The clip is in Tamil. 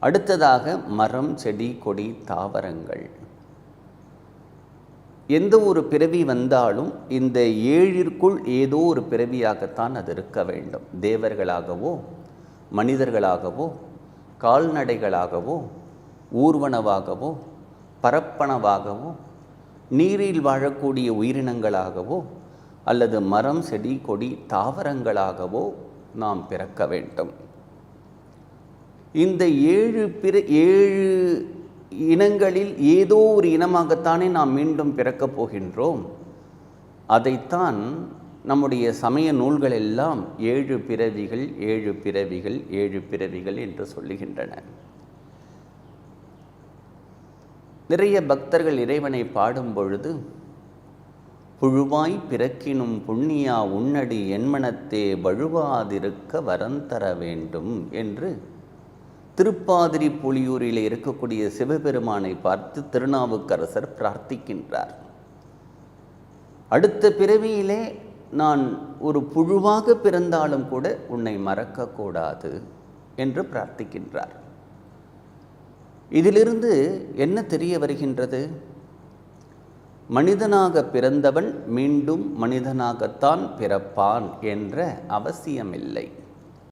அடுத்ததாக மரம், செடி, கொடி, தாவரங்கள். எந்த ஒரு பிறவி வந்தாலும் இந்த ஏழிற்குள் ஏதோ ஒரு பிறவியாகத்தான் அது இருக்க வேண்டும். தேவர்களாகவோ, மனிதர்களாகவோ, கால்நடைகளாகவோ, ஊர்வனவாகவோ, பரப்பனவாகவோ, நீரில் வாழக்கூடிய உயிரினங்களாகவோ, அல்லது மரம், செடி, கொடி, தாவரங்களாகவோ நாம் பிறக்க வேண்டும். இந்த ஏழு இனங்களில் ஏதோ ஒரு இனமாகத்தானே நாம் மீண்டும் பிறக்கப் போகின்றோம். அதைத்தான் நம்முடைய சமய நூல்கள் எல்லாம் 7 பிறவிகள் 7 பிறவிகள் 7 பிறவிகள் என்று சொல்லுகின்றன. நிறைய பக்தர்கள் இறைவனை பாடும் பொழுது, புழுவாய் பிறக்கினும் புண்ணியா உன்னடி என்மனத்தே வழுவாதிருக்க வரந்தர வேண்டும் என்று திருப்பாதிரி புலியூரில் இருக்கக்கூடிய சிவபெருமானை பார்த்து திருநாவுக்கரசர் பிரார்த்திக்கின்றார். அடுத்த பிறவியிலே நான் ஒரு புழுவாக பிறந்தாலும் கூட உன்னை மறக்கக்கூடாது என்று பிரார்த்திக்கின்றார். இதிலிருந்து என்ன தெரிய வருகின்றது? மனிதனாக பிறந்தவன் மீண்டும் மனிதனாகத்தான் பிறப்பான் என்ற அவசியமில்லை.